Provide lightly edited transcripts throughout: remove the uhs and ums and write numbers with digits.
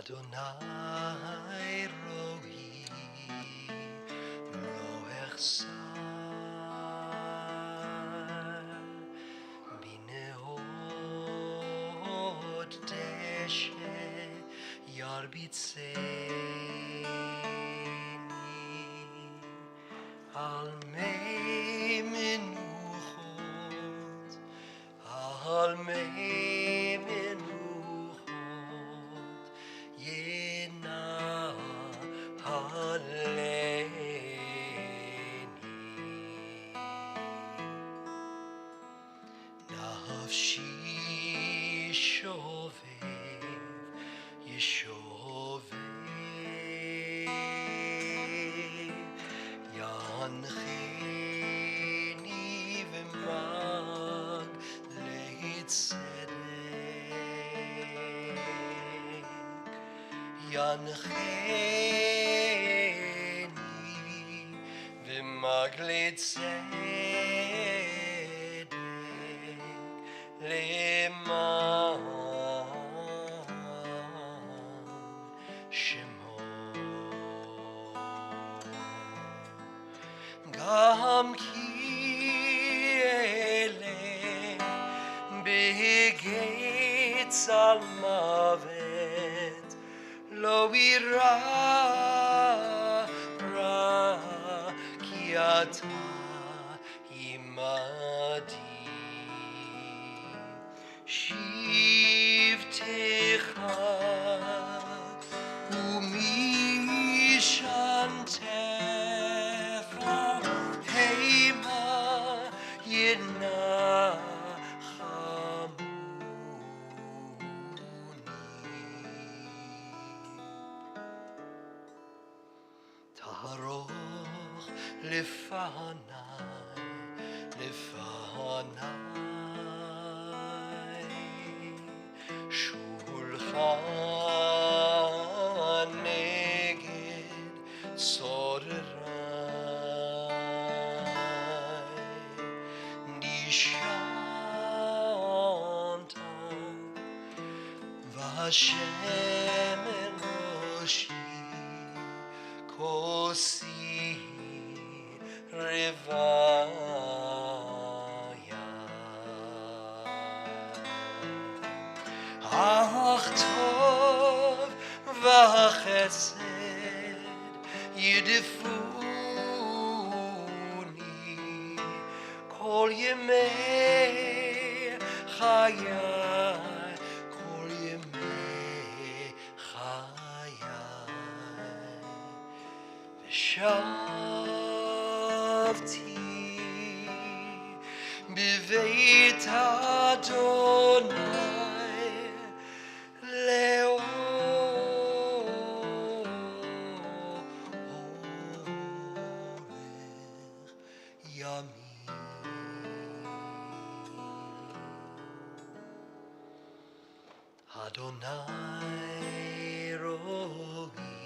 Adonai rohi lo echsar bineot deshe yarbitzeni al mei menuchot al mei menuchot nafshi shovev yeshovev yancheni v'mag leitzedek yancheni v'mag leitzedek leman shemo gam ki ele begetz al mavet lo ira ki ata imadi shivtecha umishantecha heima yenachamuni taharoch lefanai shulchan neged sorerai nishanta v'Hashem eloshi kosi revaya ach tov v'chesed yidifuni kol yemei chayai kol yemei chayai v'shavti b'veit Adonai leorech yamin. Adonai rohi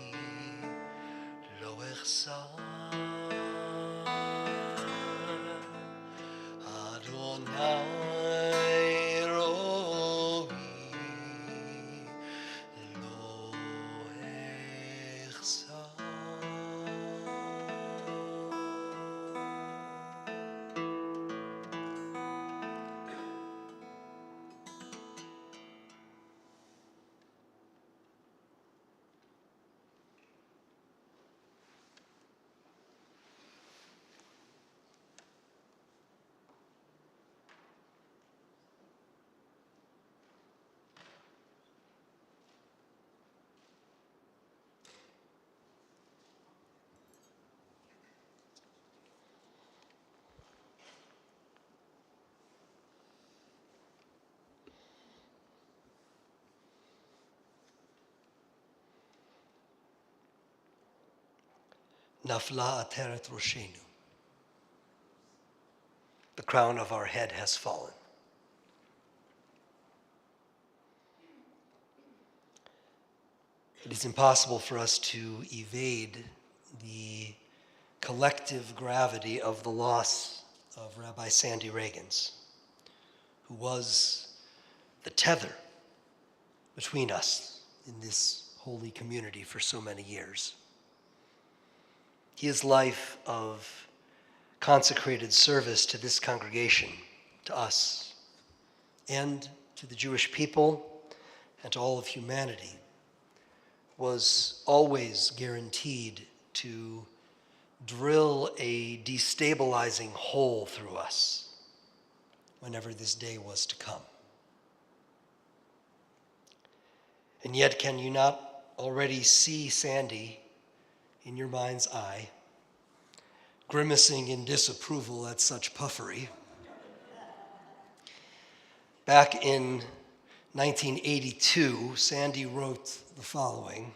lo echsar Adonai rohi lo echsar. Nafla ateret roshenu. The crown of our head has fallen. It is impossible for us to evade the collective gravity of the loss of Rabbi Sandy Ragins, who was the tether between us in this holy community for so many years. His life of consecrated service to this congregation, to us, and to the Jewish people, and to all of humanity, was always guaranteed to drill a destabilizing hole through us whenever this day was to come. And yet, can you not already see Sandy in your mind's eye, grimacing in disapproval at such puffery? Back in 1982, Sandy wrote the following: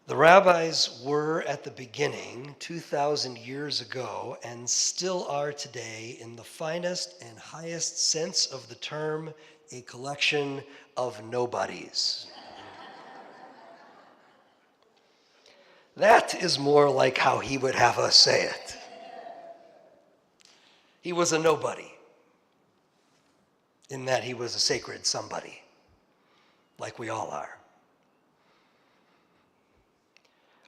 "The rabbis were at the beginning, 2,000 years ago, and still are today, in the finest and highest sense of the term, a collection of nobodies." That is more like how he would have us say it. He was a nobody, in that he was a sacred somebody, like we all are.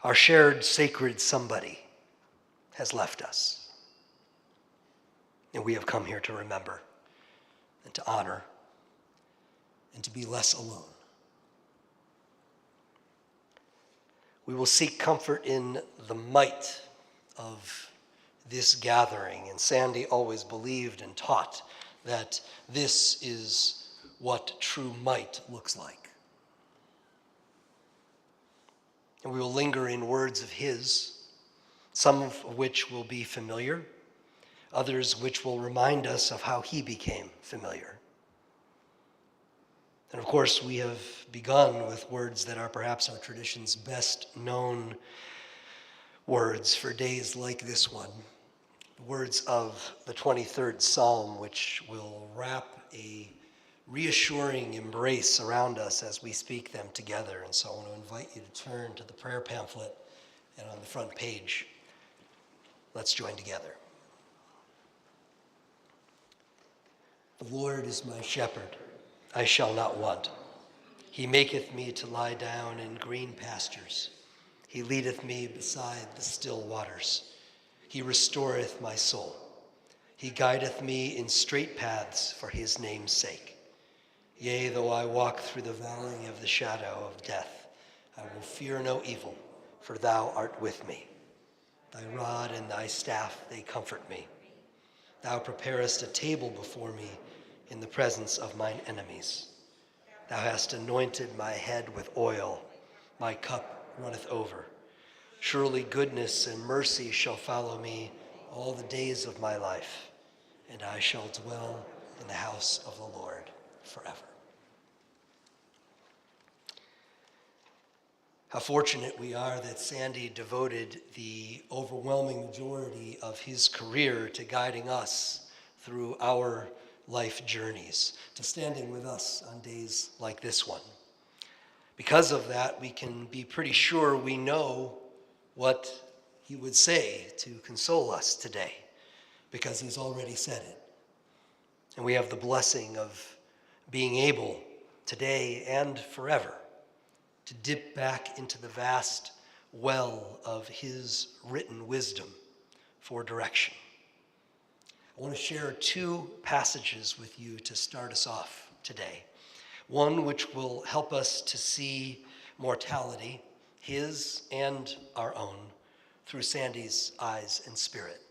Our shared sacred somebody has left us, and we have come here to remember and to honor and to be less alone. We will seek comfort in the might of this gathering, and Sandy always believed and taught that this is what true might looks like. And we will linger in words of his, some of which will be familiar, others which will remind us of how he became familiar. And of course, we have begun with words that are perhaps our tradition's best known words for days like this one, the words of the 23rd Psalm, which will wrap a reassuring embrace around us as we speak them together. And so I want to invite you to turn to the prayer pamphlet, and on the front page, let's join together. The Lord is my shepherd, I shall not want. He maketh me to lie down in green pastures. He leadeth me beside the still waters. He restoreth my soul. He guideth me in straight paths for his name's sake. Yea, though I walk through the valley of the shadow of death, I will fear no evil, for thou art with me. Thy rod and thy staff, they comfort me. Thou preparest a table before me in the presence of mine enemies. Thou hast anointed my head with oil. My cup runneth over. Surely goodness and mercy shall follow me all the days of my life, and I shall dwell in the house of the Lord forever. How fortunate we are that Sandy devoted the overwhelming majority of his career to guiding us through our life journeys, to standing with us on days like this one. Because of that, we can be pretty sure we know what he would say to console us today, because he's already said it. And we have the blessing of being able today and forever to dip back into the vast well of his written wisdom for direction. I want to share two passages with you to start us off today. One which will help us to see mortality, his and our own, through Sandy's eyes and spirit.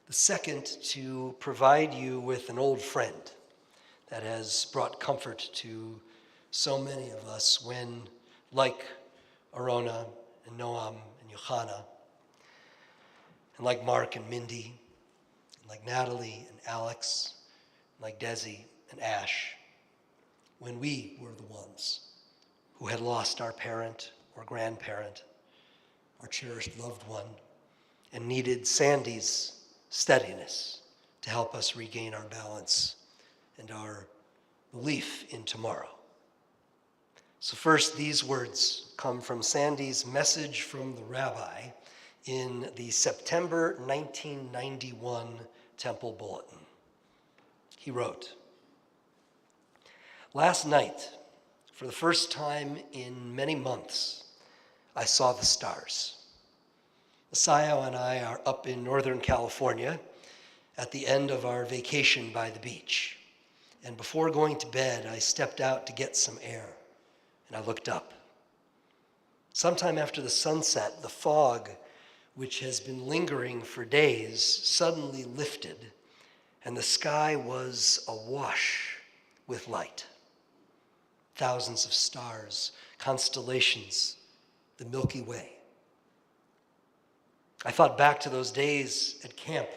The second, to provide you with an old friend that has brought comfort to so many of us when, like Arona and Noam and Yohana, and like Mark and Mindy, and like Natalie and Alex, and like Desi and Ash, when we were the ones who had lost our parent or grandparent, our cherished loved one, and needed Sandy's steadiness to help us regain our balance and our belief in tomorrow. So first, these words come from Sandy's message from the rabbi in the September 1991 Temple Bulletin. He wrote, "Last night, For the first time in many months, I saw the stars. Messiah and I are up in Northern California at the end of our vacation by the beach. And before going to bed, I stepped out to get some air, and I looked up. Sometime after the sunset, the fog, which has been lingering for days, suddenly lifted, and the sky was awash with light. Thousands of stars, constellations, the Milky Way. I thought back to those days at camp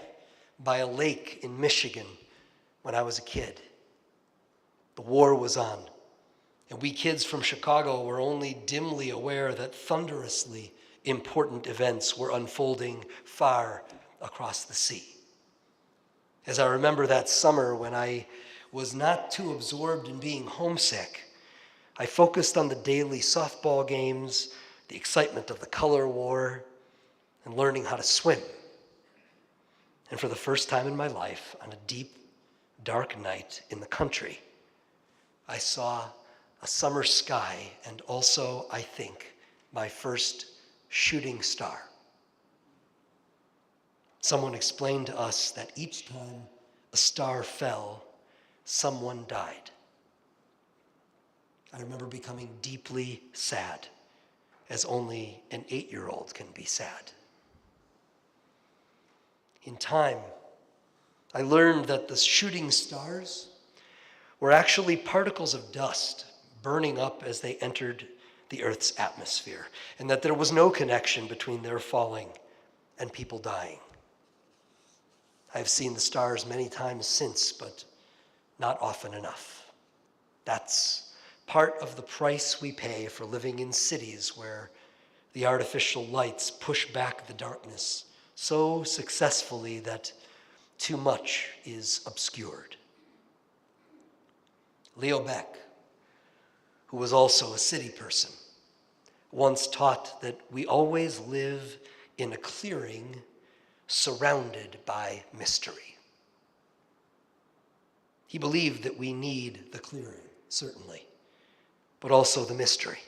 by a lake in Michigan when I was a kid. The war was on, and we kids from Chicago were only dimly aware that thunderously important events were unfolding far across the sea. As I remember that summer when I was not too absorbed in being homesick, I focused on the daily softball games, the excitement of the color war, and learning how to swim. And for the first time in my life, on a deep, dark night in the country, I saw a summer sky and also, I think, my first shooting star. Someone explained to us that each time a star fell, someone died. I remember becoming deeply sad, as only an 8-year-old can be sad. In time, I learned that the shooting stars were actually particles of dust burning up as they entered the Earth's atmosphere, and that there was no connection between their falling and people dying. I've seen the stars many times since, but not often enough. That's part of the price we pay for living in cities where the artificial lights push back the darkness so successfully that too much is obscured. Leo Baeck, who was also a city person, once taught that we always live in a clearing surrounded by mystery. He believed that we need the clearing, certainly, but also the mystery.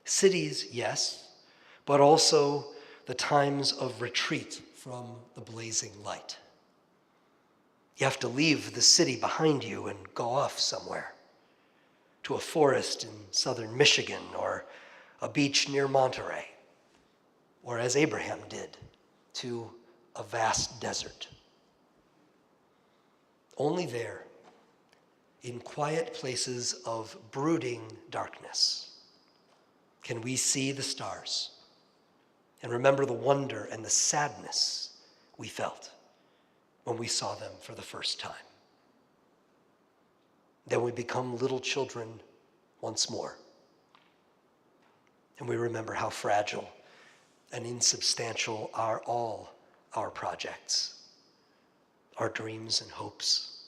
Cities, yes, but also the times of retreat from the blazing light. You have to leave the city behind you and go off somewhere, to a forest in southern Michigan or a beach near Monterey, or as Abraham did, to a vast desert. Only there, in quiet places of brooding darkness, can we see the stars and remember the wonder and the sadness we felt when we saw them for the first time. Then we become little children once more, and we remember how fragile and insubstantial are all our projects, our dreams and hopes,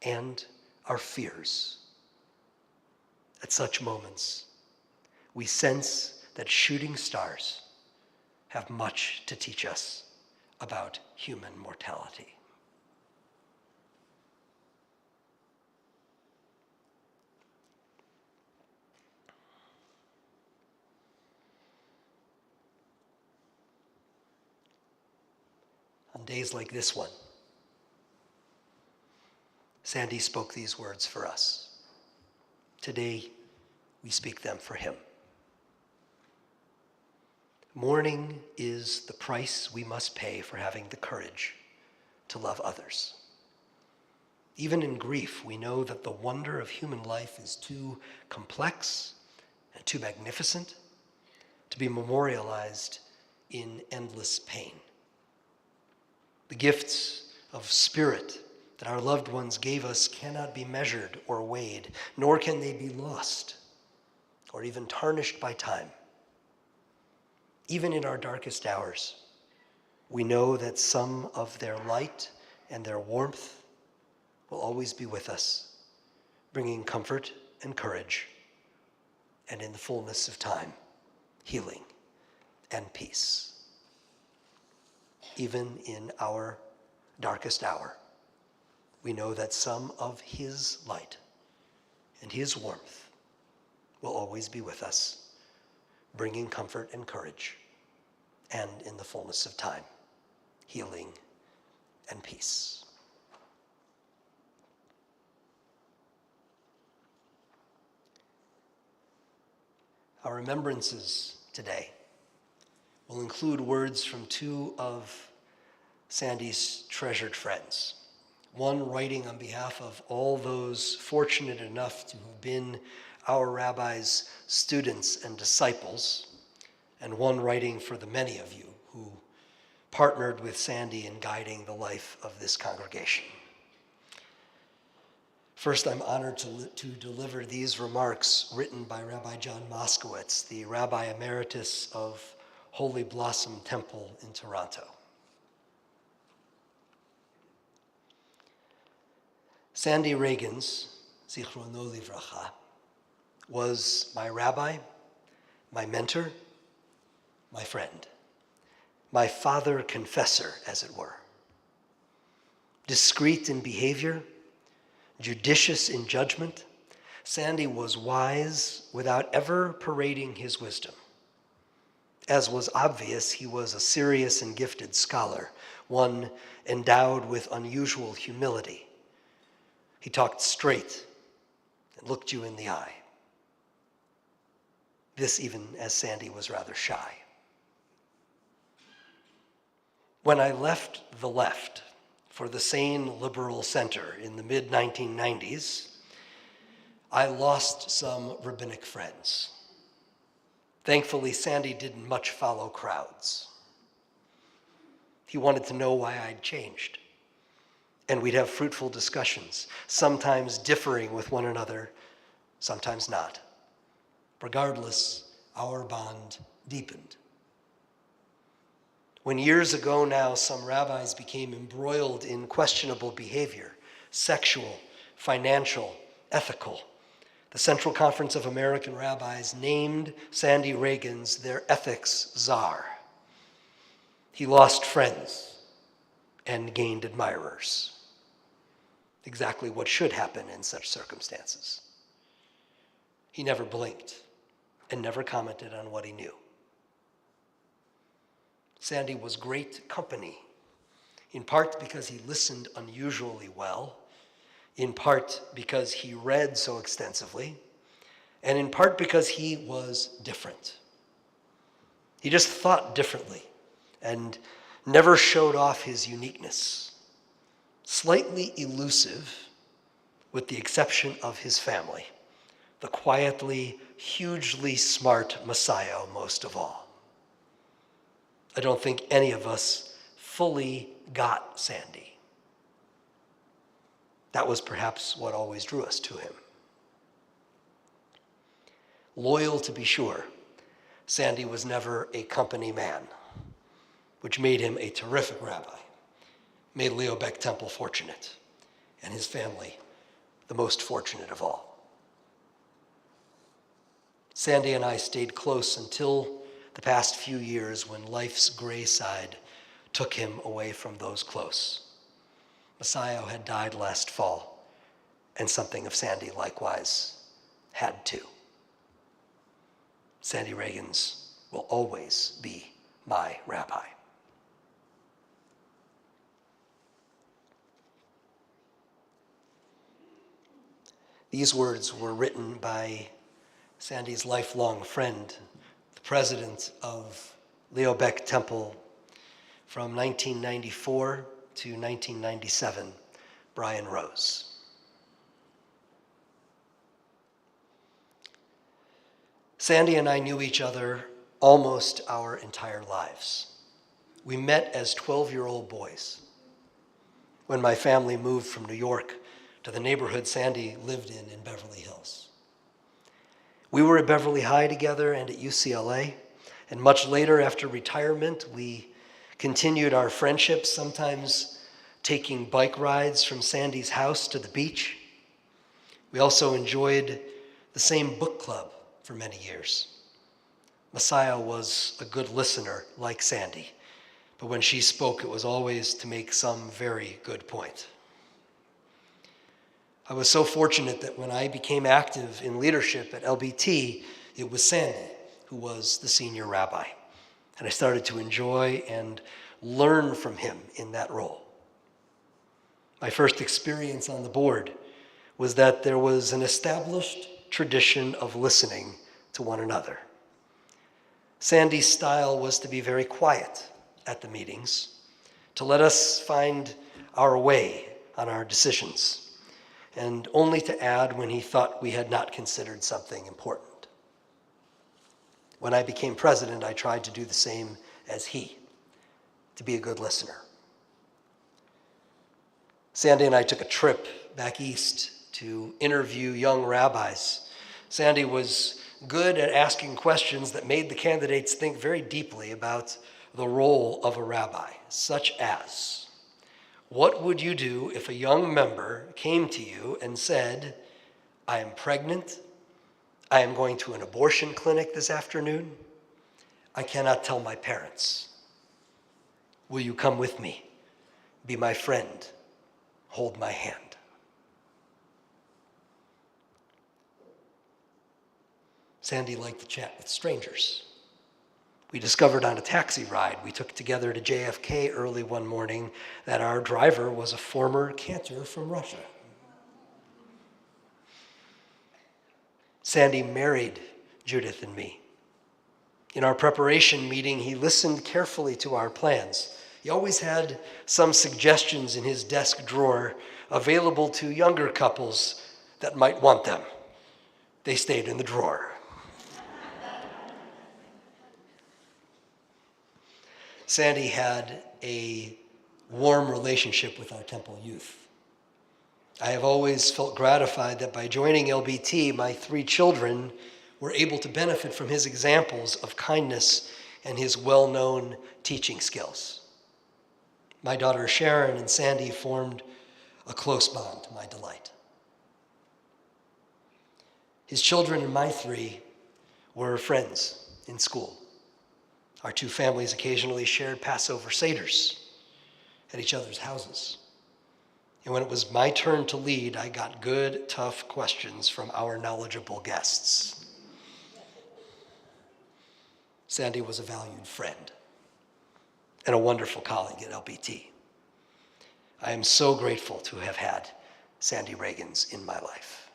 and our fears. At such moments, we sense that shooting stars have much to teach us about human mortality. On days like this one, Sandy spoke these words for us. Today, we speak them for him. Mourning is the price we must pay for having the courage to love others. Even in grief, we know that the wonder of human life is too complex and too magnificent to be memorialized in endless pain. The gifts of spirit that our loved ones gave us cannot be measured or weighed, nor can they be lost or even tarnished by time. Even in our darkest hours, we know that some of their light and their warmth will always be with us, bringing comfort and courage, and in the fullness of time, healing and peace. Even in our darkest hour, we know that some of his light and his warmth will always be with us, bringing comfort and courage, and in the fullness of time, healing and peace. Our remembrances today will include words from two of Sandy's treasured friends. One writing on behalf of all those fortunate enough to have been our rabbi's students and disciples, and one writing for the many of you who partnered with Sandy in guiding the life of this congregation. First, I'm honored to deliver these remarks written by Rabbi John Moskowitz, the Rabbi Emeritus of Holy Blossom Temple in Toronto. Sandy Ragins, Zichrono Livracha, was my rabbi, my mentor, my friend, my father confessor, as it were. Discreet in behavior, judicious in judgment, Sandy was wise without ever parading his wisdom. As was obvious, he was a serious and gifted scholar, one endowed with unusual humility. He talked straight and looked you in the eye. This even as Sandy was rather shy. When I left the left for the sane liberal center in the mid-1990s, I lost some rabbinic friends. Thankfully, Sandy didn't much follow crowds. He wanted to know why I'd changed. And we'd have fruitful discussions, sometimes differing with one another, sometimes not. Regardless, our bond deepened. When years ago now some rabbis became embroiled in questionable behavior, sexual, financial, ethical, the Central Conference of American Rabbis named Sandy Ragins their ethics czar. He lost friends and gained admirers. Exactly what should happen in such circumstances. He never blinked and never commented on what he knew. Sandy was great company, in part because he listened unusually well, in part because he read so extensively, and in part because he was different. He just thought differently and never showed off his uniqueness. Slightly elusive, with the exception of his family, the quietly, hugely smart Messiah most of all. I don't think any of us fully got Sandy. That was perhaps what always drew us to him. Loyal to be sure, Sandy was never a company man, which made him a terrific rabbi, made Leo Baeck Temple fortunate, and his family the most fortunate of all. Sandy and I stayed close until the past few years when life's gray side took him away from those close. Messiah had died last fall, and something of Sandy likewise had to. Sandy Ragins will always be my rabbi. These words were written by Sandy's lifelong friend, the president of Leo Baeck Temple from 1994 to 1997, Brian Rose. Sandy and I knew each other almost our entire lives. We met as 12-year-old boys when my family moved from New York to the neighborhood Sandy lived in Beverly Hills. We were at Beverly High together and at UCLA, and much later after retirement, we continued our friendship, sometimes taking bike rides from Sandy's house to the beach. We also enjoyed the same book club for many years. Messiah was a good listener, like Sandy, but when she spoke, it was always to make some very good point. I was so fortunate that when I became active in leadership at LBT, it was Sandy who was the senior rabbi. And I started to enjoy and learn from him in that role. My first experience on the board was that there was an established tradition of listening to one another. Sandy's style was to be very quiet at the meetings, to let us find our way on our decisions, and only to add when he thought we had not considered something important. When I became president, I tried to do the same as he, to be a good listener. Sandy and I took a trip back east to interview young rabbis. Sandy was good at asking questions that made the candidates think very deeply about the role of a rabbi, such as, what would you do if a young member came to you and said, I am pregnant, I am going to an abortion clinic this afternoon, I cannot tell my parents. Will you come with me? Be my friend. Hold my hand. Sandy liked to chat with strangers. We discovered on a taxi ride we took together to JFK early one morning that our driver was a former cantor from Russia. Sandy married Judith and me. In our preparation meeting, he listened carefully to our plans. He always had some suggestions in his desk drawer available to younger couples that might want them. They stayed in the drawer. Sandy had a warm relationship with our temple youth. I have always felt gratified that by joining LBT, my 3 children were able to benefit from his examples of kindness and his well-known teaching skills. My daughter Sharon and Sandy formed a close bond to my delight. His children and my 3 were friends in school. Our 2 families occasionally shared Passover Seders at each other's houses. And when it was my turn to lead, I got good, tough questions from our knowledgeable guests. Sandy was a valued friend and a wonderful colleague at LBT. I am so grateful to have had Sandy Ragins in my life.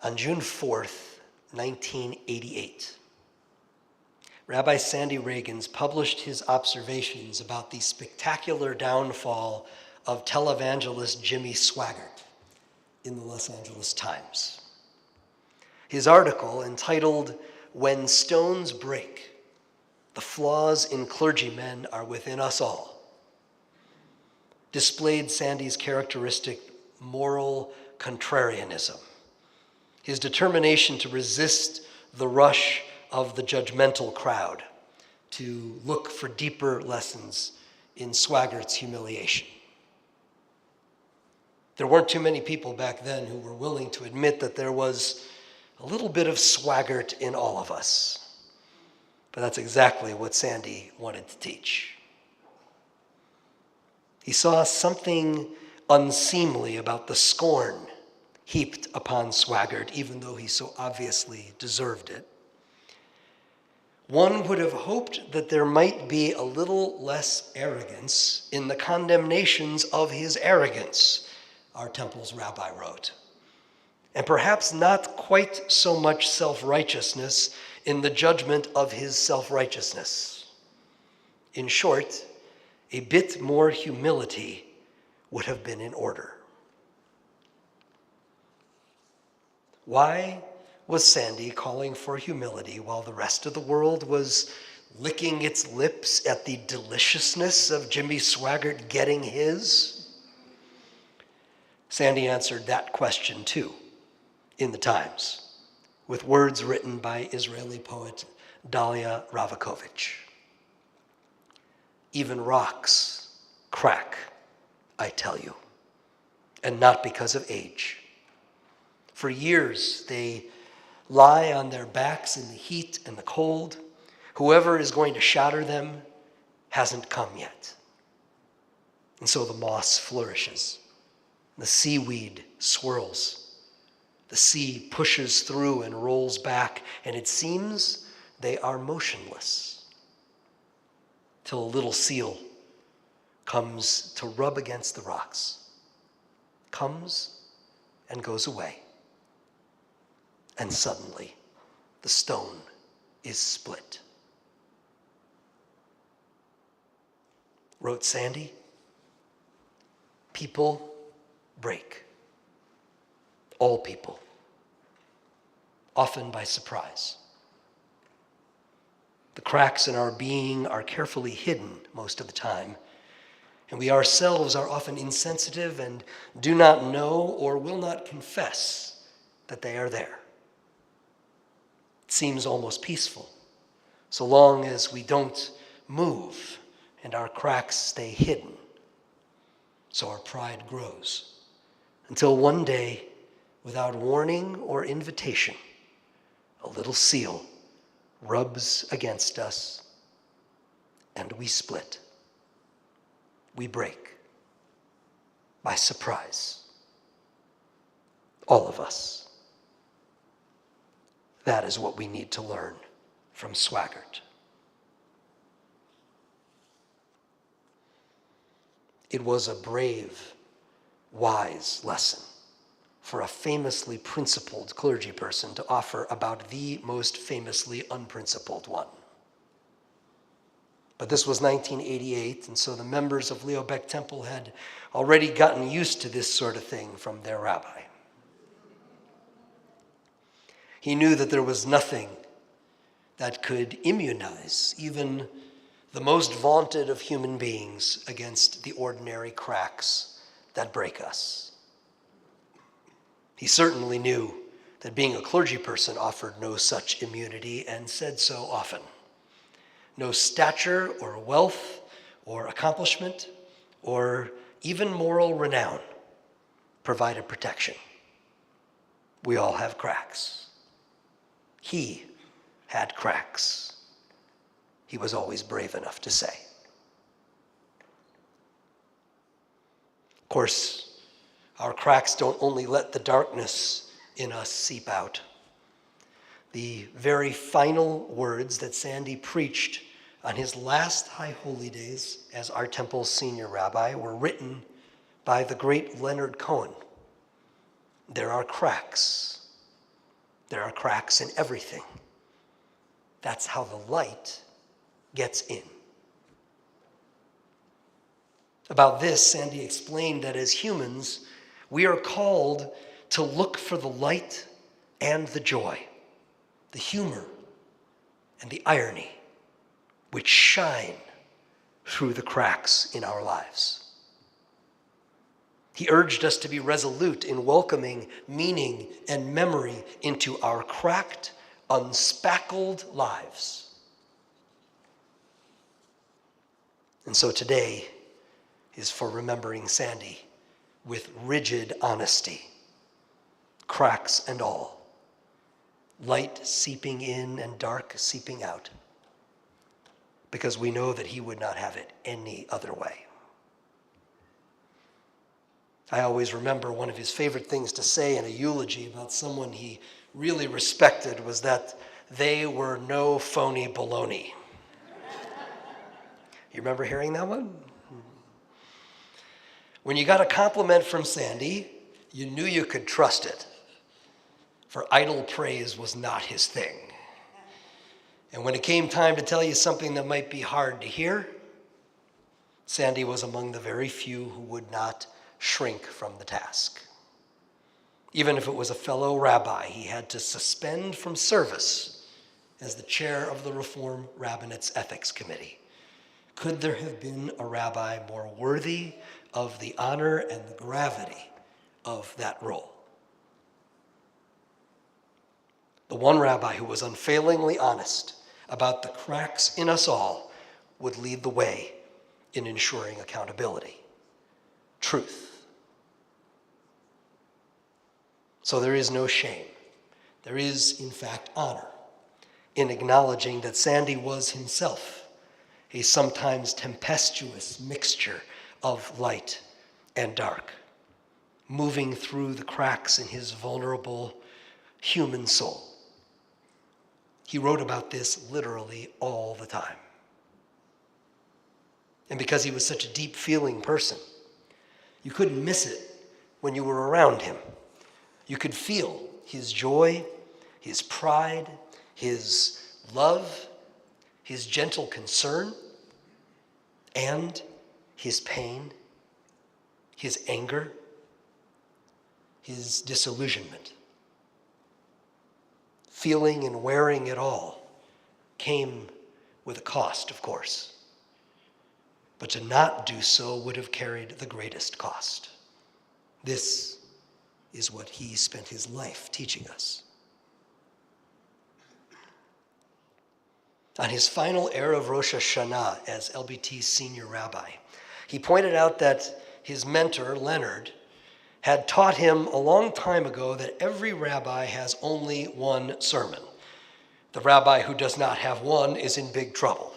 On June 4th, 1988, Rabbi Sandy Ragins published his observations about the spectacular downfall of televangelist Jimmy Swaggart in the Los Angeles Times. His article, entitled, When Stones Break, the Flaws in Clergymen Are Within Us All, displayed Sandy's characteristic moral contrarianism, his determination to resist the rush of the judgmental crowd, to look for deeper lessons in Swaggart's humiliation. There weren't too many people back then who were willing to admit that there was a little bit of Swaggart in all of us. But that's exactly what Sandy wanted to teach. He saw something unseemly about the scorn heaped upon Swaggart, even though he so obviously deserved it. One would have hoped that there might be a little less arrogance in the condemnations of his arrogance, our temple's rabbi wrote, and perhaps not quite so much self-righteousness in the judgment of his self-righteousness. In short, a bit more humility would have been in order. Why was Sandy calling for humility while the rest of the world was licking its lips at the deliciousness of Jimmy Swaggart getting his? Sandy answered that question too in the Times, with words written by Israeli poet Dalia Ravakovich. Even rocks crack, I tell you, and not because of age, For years, they lie on their backs in the heat and the cold. Whoever is going to shatter them hasn't come yet. And so the moss flourishes. The seaweed swirls. The sea pushes through and rolls back, and it seems they are motionless. Till a little seal comes to rub against the rocks, comes and goes away. And suddenly, the stone is split. Wrote Sandy, people break. All people. Often by surprise. The cracks in our being are carefully hidden most of the time, and we ourselves are often insensitive and do not know or will not confess that they are there. It seems almost peaceful, so long as we don't move and our cracks stay hidden. So our pride grows, until one day, without warning or invitation, a little seal rubs against us, and we split. We break by surprise. All of us. That is what we need to learn from Swaggart. It was a brave, wise lesson for a famously principled clergy person to offer about the most famously unprincipled one. But this was 1988, and so the members of Leo Baeck Temple had already gotten used to this sort of thing from their rabbi. He knew that there was nothing that could immunize even the most vaunted of human beings against the ordinary cracks that break us. He certainly knew that being a clergy person offered no such immunity, and said so often. No stature or wealth or accomplishment or even moral renown provided protection. We all have cracks. He had cracks. He was always brave enough to say. Of course, our cracks don't only let the darkness in us seep out. The very final words that Sandy preached on his last High Holy Days as our temple's senior rabbi were written by the great Leonard Cohen. There are cracks. There are cracks in everything. That's how the light gets in. About this, Sandy explained that as humans, we are called to look for the light and the joy, the humor and the irony, which shine through the cracks in our lives. He urged us to be resolute in welcoming meaning and memory into our cracked, unspackled lives. And so today is for remembering Sandy with rigid honesty, cracks and all, light seeping in and dark seeping out, because we know that he would not have it any other way. I always remember one of his favorite things to say in a eulogy about someone he really respected was that they were no phony baloney. You remember hearing that one? When you got a compliment from Sandy, you knew you could trust it, for idle praise was not his thing. And when it came time to tell you something that might be hard to hear, Sandy was among the very few who would not shrink from the task. Even if it was a fellow rabbi he had to suspend from service as the chair of the Reform Rabbinate's Ethics Committee. Could there have been a rabbi more worthy of the honor and the gravity of that role? The one rabbi who was unfailingly honest about the cracks in us all would lead the way in ensuring accountability. Truth. So there is no shame. There is, in fact, honor in acknowledging that Sandy was himself a sometimes tempestuous mixture of light and dark, moving through the cracks in his vulnerable human soul. He wrote about this literally all the time. And because he was such a deep-feeling person, you couldn't miss it when you were around him. You could feel his joy, his pride, his love, his gentle concern, and his pain, his anger, his disillusionment. Feeling and wearing it all came with a cost, of course. But to not do so would have carried the greatest cost. This is what he spent his life teaching us. On his final Erev Rosh Hashanah as LBT's senior rabbi, he pointed out that his mentor, Leonard, had taught him a long time ago that every rabbi has only one sermon. The rabbi who does not have one is in big trouble.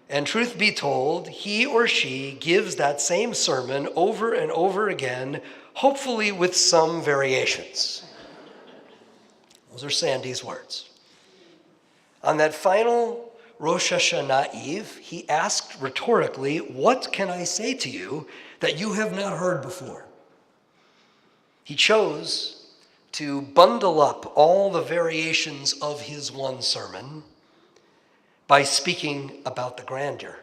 And truth be told, he or she gives that same sermon over and over again, hopefully with some variations. Those are Sandy's words. On that final Rosh Hashanah Eve, he asked rhetorically, "What can I say to you that you have not heard before?" He chose to bundle up all the variations of his one sermon by speaking about the grandeur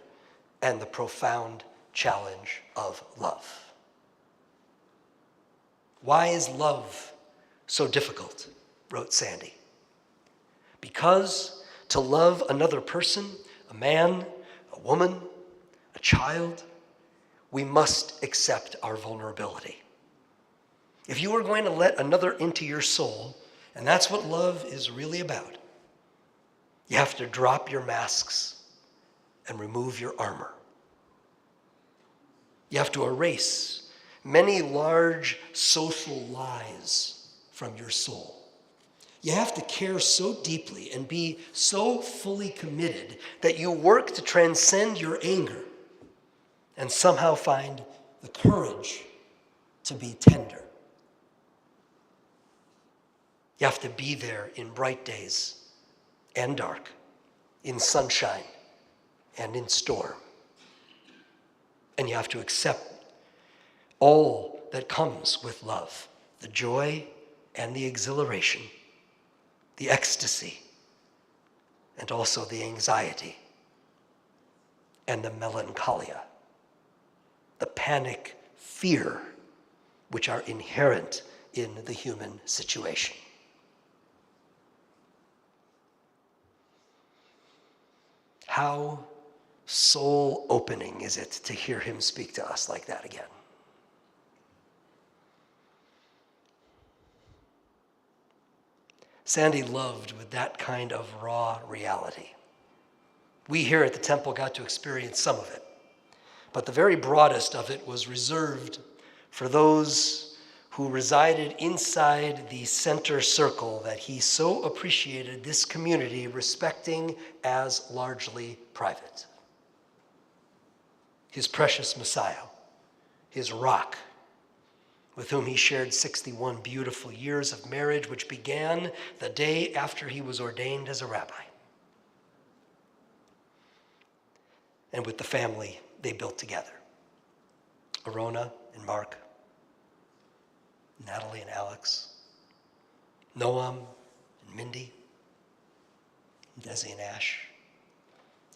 and the profound challenge of love. Why is love so difficult? Wrote Sandy. Because to love another person, a man, a woman, a child, we must accept our vulnerability. If you are going to let another into your soul, and that's what love is really about, you have to drop your masks and remove your armor. You have to erase many large social lies from your soul. You have to care so deeply and be so fully committed that you work to transcend your anger and somehow find the courage to be tender. You have to be there in bright days and dark, in sunshine and in storm. And you have to accept all that comes with love, the joy and the exhilaration, the ecstasy, and also the anxiety, and the melancholia, the panic, fear, which are inherent in the human situation. How soul-opening is it to hear him speak to us like that again? Sandy loved with that kind of raw reality. We here at the temple got to experience some of it, but the very broadest of it was reserved for those who resided inside the center circle that he so appreciated this community respecting as largely private. His precious Messiah, his rock, with whom he shared 61 beautiful years of marriage, which began the day after he was ordained as a rabbi. And with the family they built together, Arona and Mark, Natalie and Alex, Noam and Mindy, Desi and Ash,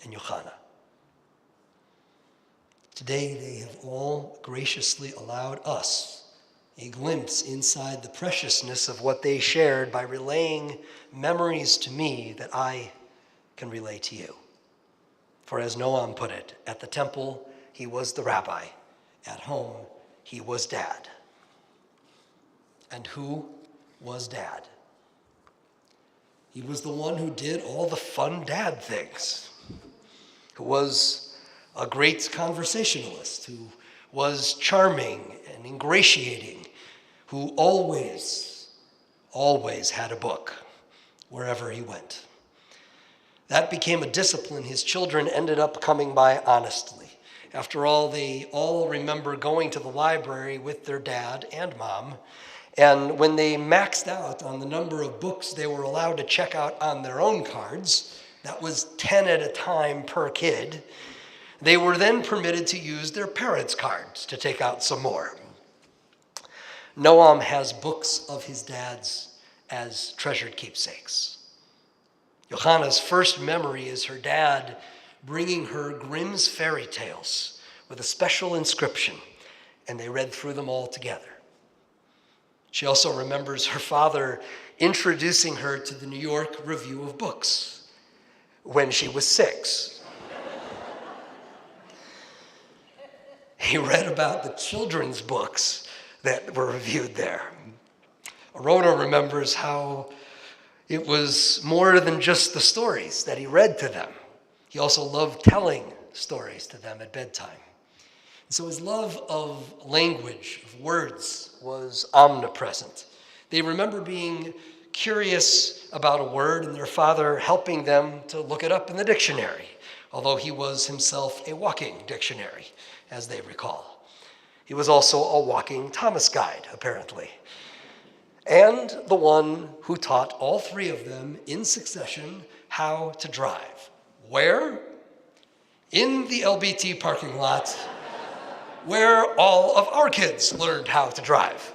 and Yochana. Today they have all graciously allowed us a glimpse inside the preciousness of what they shared by relaying memories to me that I can relay to you. For as Noam put it, at the temple, he was the rabbi. At home, he was dad. And who was dad? He was the one who did all the fun dad things, who was a great conversationalist, who was charming and ingratiating, who always had a book wherever he went. That became a discipline his children ended up coming by honestly. After all, they all remember going to the library with their dad and mom, and when they maxed out on the number of books they were allowed to check out on their own cards, that was 10 at a time per kid, they were then permitted to use their parents' cards to take out some more. Noam has books of his dad's as treasured keepsakes. Johanna's first memory is her dad bringing her Grimm's fairy tales with a special inscription, and they read through them all together. She also remembers her father introducing her to the New York Review of Books when she was 6. He read about the children's books that were reviewed there. Arona remembers how it was more than just the stories that he read to them. He also loved telling stories to them at bedtime. And so his love of language, of words, was omnipresent. They remember being curious about a word and their father helping them to look it up in the dictionary, although he was himself a walking dictionary, as they recall. He was also a walking Thomas guide, apparently, and the one who taught all three of them in succession how to drive. Where? In the LBT parking lot, where all of our kids learned how to drive.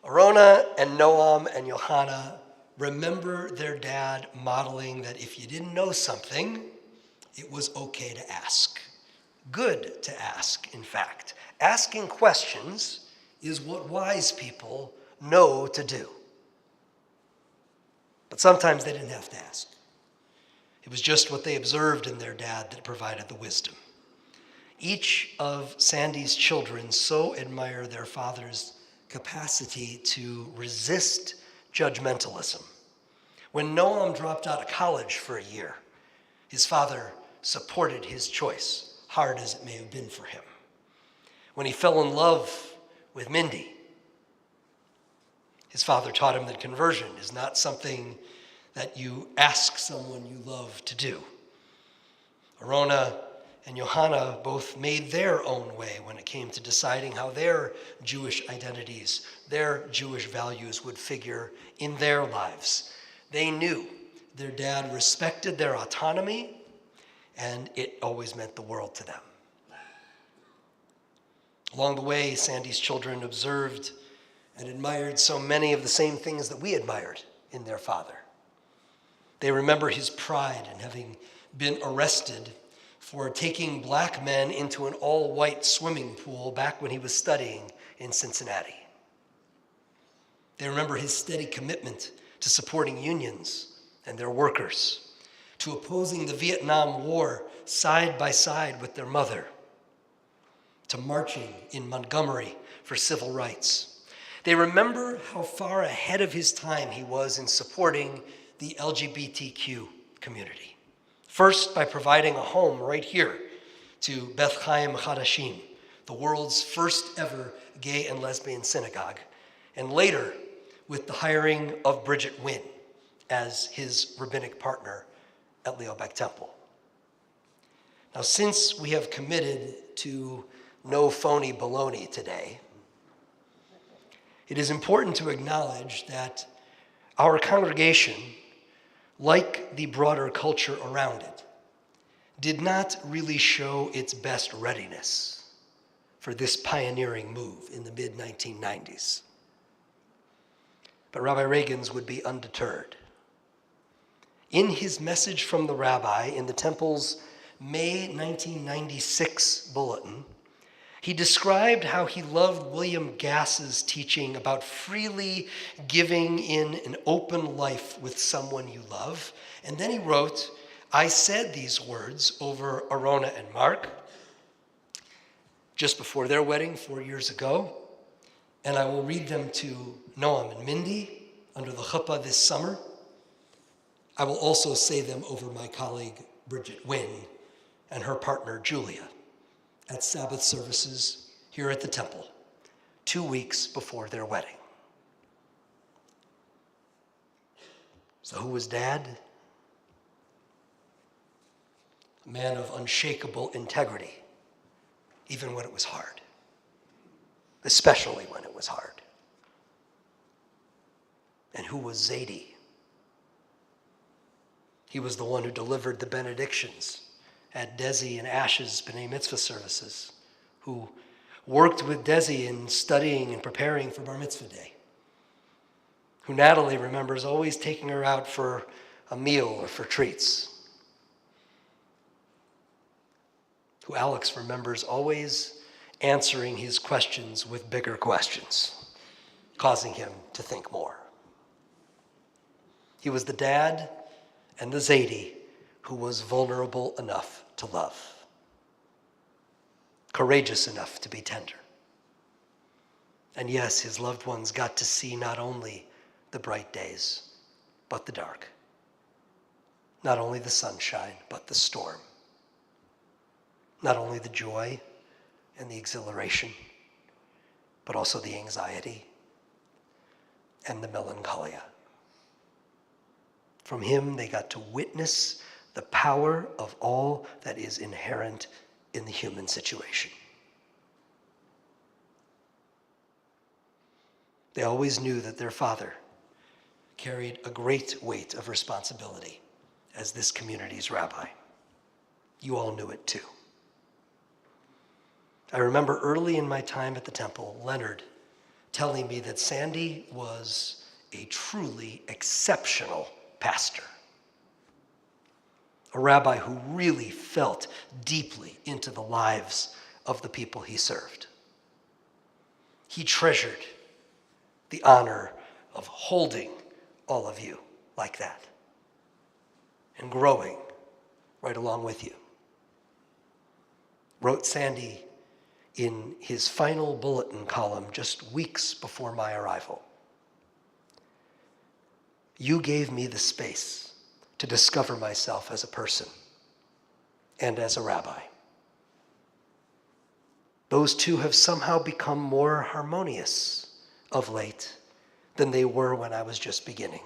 Arona and Noam and Johanna remember their dad modeling that if you didn't know something, it was okay to ask. Good to ask, in fact. Asking questions is what wise people know to do. But sometimes they didn't have to ask. It was just what they observed in their dad that provided the wisdom. Each of Sandy's children so admire their father's capacity to resist judgmentalism. When Noam dropped out of college for a year, his father supported his choice, hard as it may have been for him. When he fell in love with Mindy, his father taught him that conversion is not something that you ask someone you love to do. Arona and Johanna both made their own way when it came to deciding how their Jewish identities, their Jewish values would figure in their lives. They knew their dad respected their autonomy, and it always meant the world to them. Along the way, Sandy's children observed and admired so many of the same things that we admired in their father. They remember his pride in having been arrested for taking black men into an all-white swimming pool back when he was studying in Cincinnati. They remember his steady commitment to supporting unions and their workers, to opposing the Vietnam War side by side with their mother, to marching in Montgomery for civil rights. They remember how far ahead of his time he was in supporting the LGBTQ community. First, by providing a home right here to Beth Chaim Chadashim, the world's first ever gay and lesbian synagogue, and later with the hiring of Bridget Wynn as his rabbinic partner at Leo Baeck Temple. Now, since we have committed to no phony baloney today, it is important to acknowledge that our congregation, like the broader culture around it, did not really show its best readiness for this pioneering move in the mid-1990s. But Rabbi Ragins would be undeterred. In his message from the rabbi in the temple's May 1996 bulletin, he described how he loved William Gass's teaching about freely giving in an open life with someone you love. And then he wrote, I said these words over Arona and Mark just before their wedding 4 years ago, and I will read them to Noam and Mindy under the chuppah this summer. I will also say them over my colleague Bridget Wynn and her partner Julia at Sabbath services here at the temple 2 weeks before their wedding. So who was Dad? A man of unshakable integrity, even when it was hard, especially when it was hard. And who was Zadie? He was the one who delivered the benedictions at Desi and Ash's B'nai Mitzvah services, who worked with Desi in studying and preparing for Bar Mitzvah Day, who Natalie remembers always taking her out for a meal or for treats, who Alex remembers always answering his questions with bigger questions, causing him to think more. He was the dad and the Zadie who was vulnerable enough to love, courageous enough to be tender. And yes, his loved ones got to see not only the bright days, but the dark. Not only the sunshine, but the storm. Not only the joy and the exhilaration, but also the anxiety and the melancholia. From him, they got to witness the power of all that is inherent in the human situation. They always knew that their father carried a great weight of responsibility as this community's rabbi. You all knew it too. I remember early in my time at the temple, Leonard telling me that Sandy was a truly exceptional pastor, a rabbi who really felt deeply into the lives of the people he served. He treasured the honor of holding all of you like that and growing right along with you. Wrote Sandy in his final bulletin column just weeks before my arrival. You gave me the space to discover myself as a person and as a rabbi. Those two have somehow become more harmonious of late than they were when I was just beginning.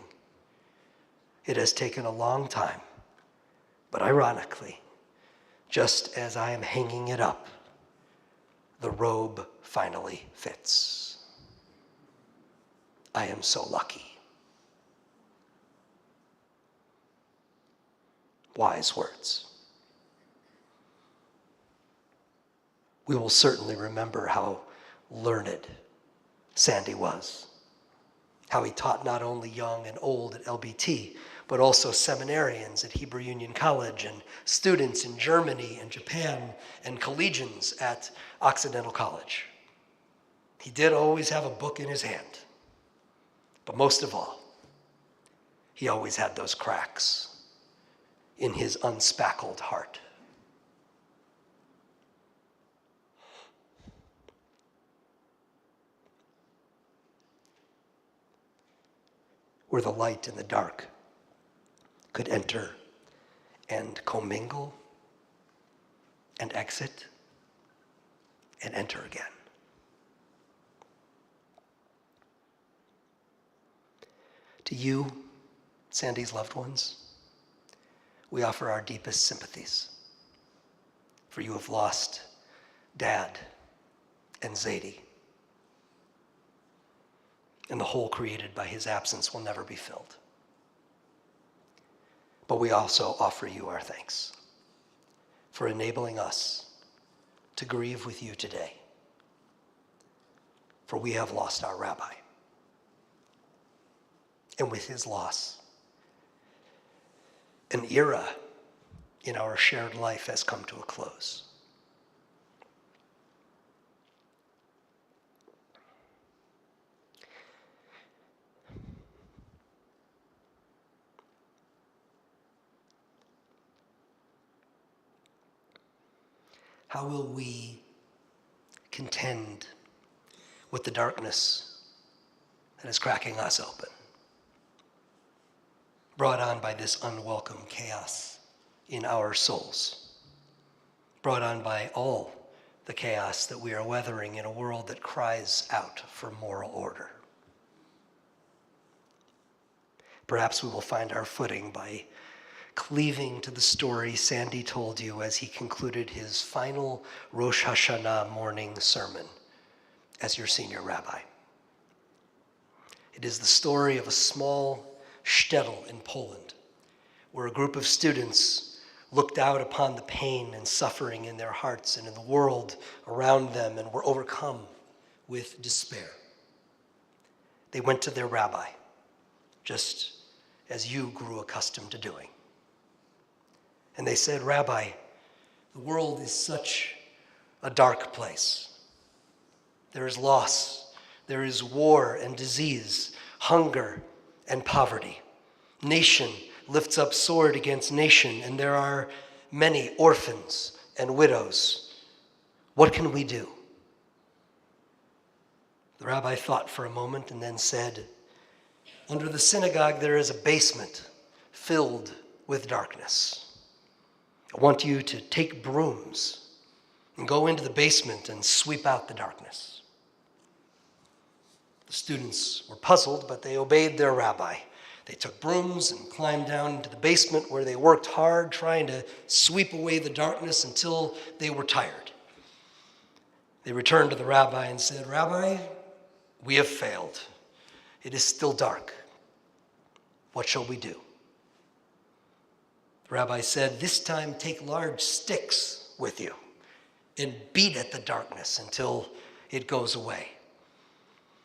It has taken a long time, but ironically, just as I am hanging it up, the robe finally fits. I am so lucky. Wise words. We will certainly remember how learned Sandy was, how he taught not only young and old at LBT, but also seminarians at Hebrew Union College and students in Germany and Japan and collegians at Occidental College. He did always have a book in his hand, but most of all, he always had those cracks in his unspackled heart. Where the light and the dark could enter and commingle and exit and enter again. To you, Sandy's loved ones, we offer our deepest sympathies, for you have lost Dad and Zadie, and the hole created by his absence will never be filled. But we also offer you our thanks for enabling us to grieve with you today, for we have lost our rabbi. And with his loss, an era in our shared life has come to a close. How will we contend with the darkness that is cracking us open, brought on by this unwelcome chaos in our souls, brought on by all the chaos that we are weathering in a world that cries out for moral order. Perhaps we will find our footing by cleaving to the story Sandy told you as he concluded his final Rosh Hashanah morning sermon as your senior rabbi. It is the story of a small shtetl in Poland, where a group of students looked out upon the pain and suffering in their hearts and in the world around them and were overcome with despair. They went to their rabbi, just as you grew accustomed to doing. And they said, "Rabbi, the world is such a dark place. There is loss, there is war and disease, hunger and poverty. Nation lifts up sword against nation, and there are many orphans and widows. What can we do?" The rabbi thought for a moment and then said, "Under the synagogue there is a basement filled with darkness. I want you to take brooms and go into the basement and sweep out the darkness." The students were puzzled, but they obeyed their rabbi. They took brooms and climbed down into the basement, where they worked hard trying to sweep away the darkness until they were tired. They returned to the rabbi and said, "Rabbi, we have failed. It is still dark. What shall we do?" The rabbi said, "This time take large sticks with you and beat at the darkness until it goes away."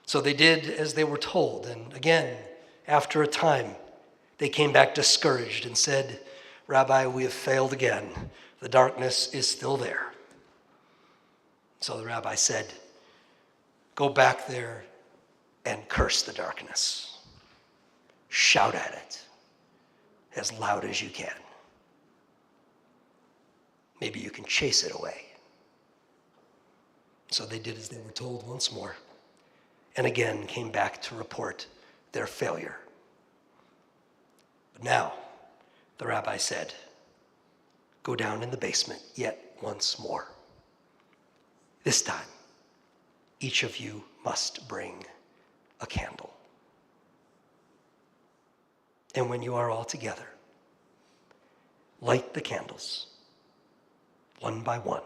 So they did as they were told, and again, after a time, they came back discouraged and said, "Rabbi, we have failed again. The darkness is still there." So the rabbi said, "Go back there and curse the darkness. Shout at it as loud as you can. Maybe you can chase it away." So they did as they were told once more, and again came back to report their failure. But now, the rabbi said, "Go down in the basement yet once more. This time, each of you must bring a candle. And when you are all together, light the candles, one by one."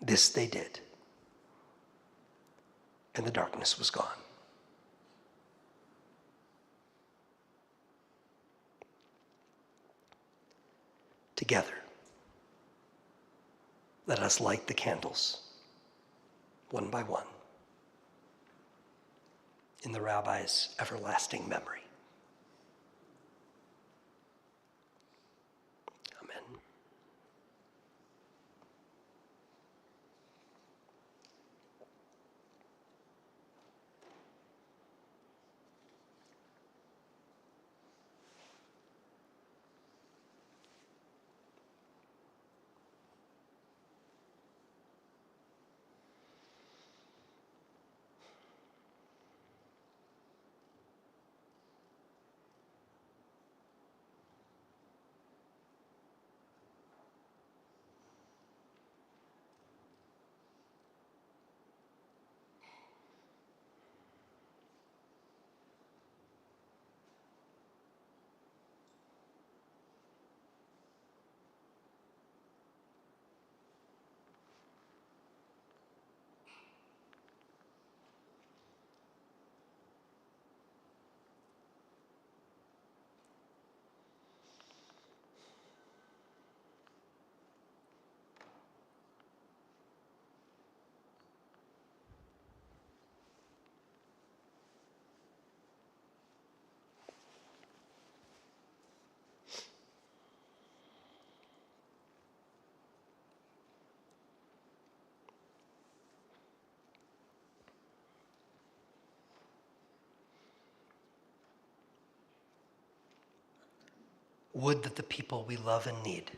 This they did, and the darkness was gone. Together, let us light the candles, one by one, in the rabbi's everlasting memory. Amen. Would that the people we love and need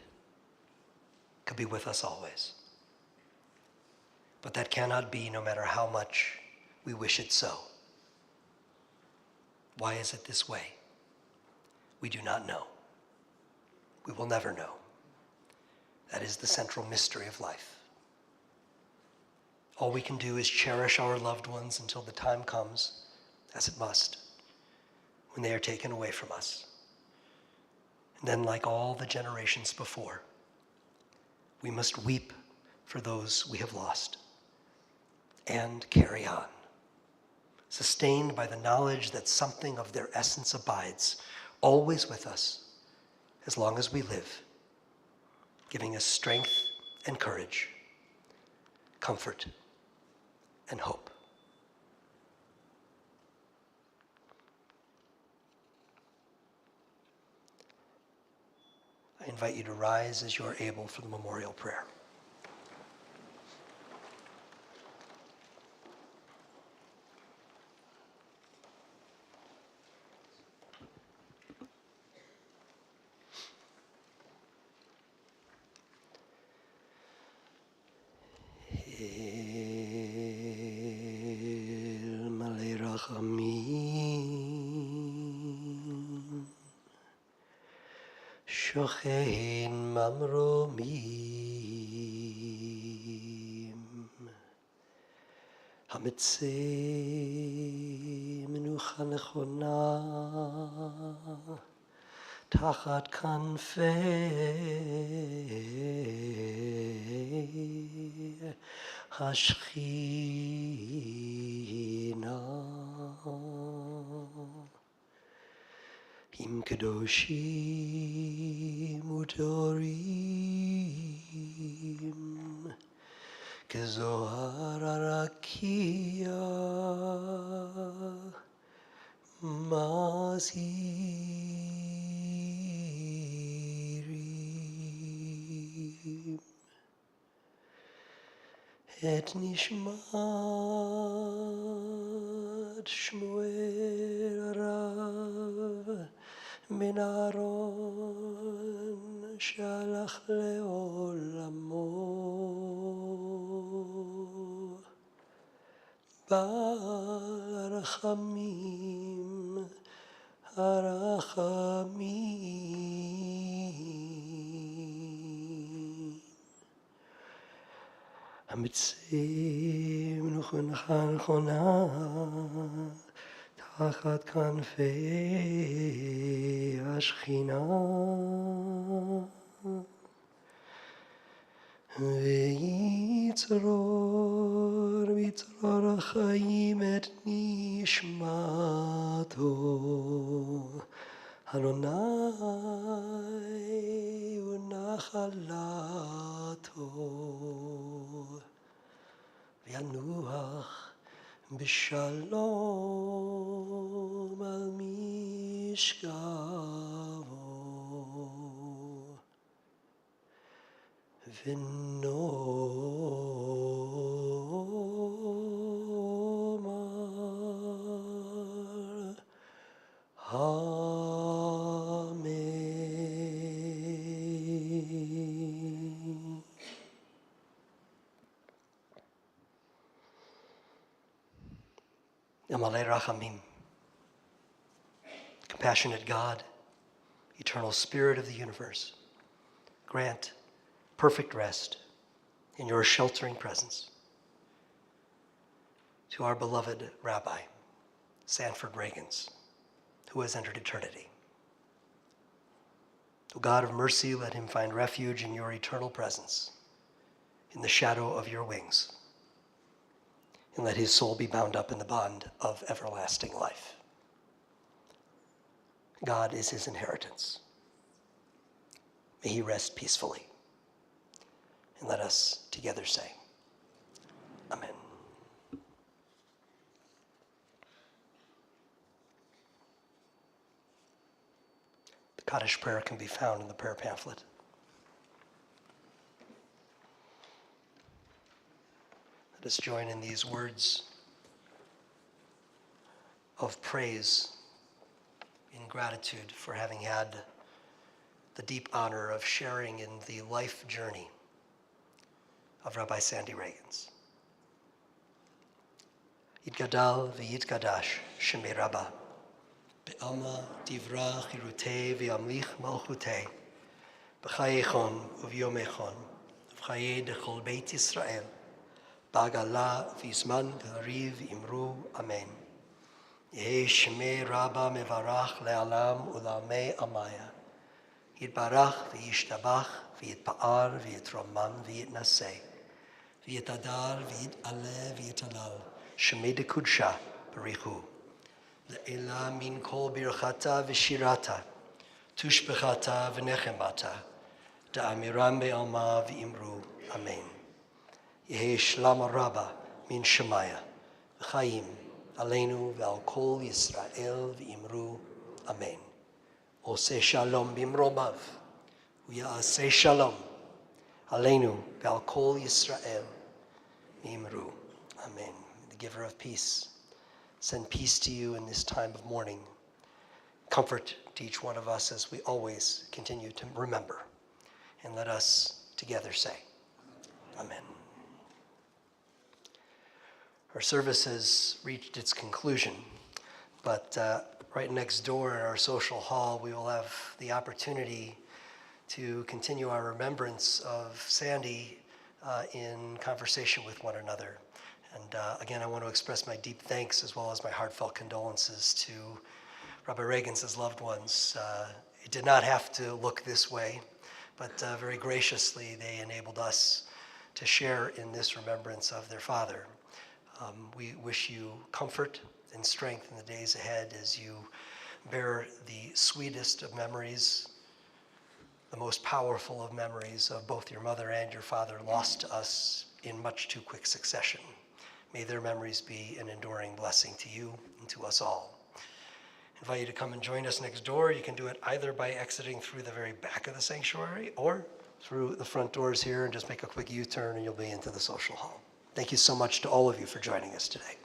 could be with us always. But that cannot be, no matter how much we wish it so. Why is it this way? We do not know. We will never know. That is the central mystery of life. All we can do is cherish our loved ones until the time comes, as it must, when they are taken away from us. And then, like all the generations before, we must weep for those we have lost and carry on, sustained by the knowledge that something of their essence abides always with us as long as we live, giving us strength and courage, comfort and hope. I invite you to rise as you are able for the memorial prayer. שוכן ממרומים המצא מנוחה נכונה תחת כנפי השכינה עם קדושים וטהורים כזוהר הרקיע מזהירים את נשמת שמואל הרב בן אהרון שהלך לעולמו בעל הרחמים המצא מנוחה נכונה תחת כנפי השכינה ויצרור בצרור החיים את נשמתו אדוני ונחלתו וינוח בשלום על משכבו ונאמר אמן. Amalei Rachamim, compassionate God, eternal Spirit of the universe, grant perfect rest in your sheltering presence to our beloved Rabbi Sanford Ragins, who has entered eternity. O God of mercy, let him find refuge in your eternal presence, in the shadow of your wings, and let his soul be bound up in the bond of everlasting life. God is his inheritance. May he rest peacefully. And let us together say, Amen. The Kaddish prayer can be found in the prayer pamphlet. Let us join in these words of praise in gratitude for having had the deep honor of sharing in the life journey of Rabbi Sandy Ragins. Yitgadal v'yitgadash shemei Rabbah be'alma divra chirutei v'yamlich malchutei b'chayechon uvyomechon, v'chaye dechol beit Yisrael, b'agala v'izman v'ariv imru, amen. Yehi shemei rabba mevarach le'alam u'lamei amaya. Yitbarach v'yishtabach v'yitpa'ar v'yitromam v'yitnaseh. V'yitadar v'yit'aleh v'yitalal. Shemei dekudsha barichu. Le'ela min kol birchata v'shirata. Tushbechata v'nechemata. Da'amiram be'alma v'imru. Amen. Yehi shlama rabba min shemaya. V'chaim aleinu ve'al kol Yisrael v'imru. Amen. Oseh shalom bimromav. U'ya'aseh shalom. Aleinu ve'al kol Yisrael v'imru. Amen. The giver of peace, send peace to you in this time of mourning. Comfort to each one of us as we always continue to remember. And let us together say, Amen. Our service has reached its conclusion, but right next door in our social hall, we will have the opportunity to continue our remembrance of Sandy in conversation with one another. And again, I want to express my deep thanks as well as my heartfelt condolences to Rabbi Ragins' loved ones. It did not have to look this way, but very graciously they enabled us to share in this remembrance of their father. We wish you comfort and strength in the days ahead as you bear the sweetest of memories, the most powerful of memories of both your mother and your father lost to us in much too quick succession. May their memories be an enduring blessing to you and to us all. I invite you to come and join us next door. You can do it either by exiting through the very back of the sanctuary or through the front doors here and just make a quick U-turn and you'll be into the social hall. Thank you so much to all of you for joining us today.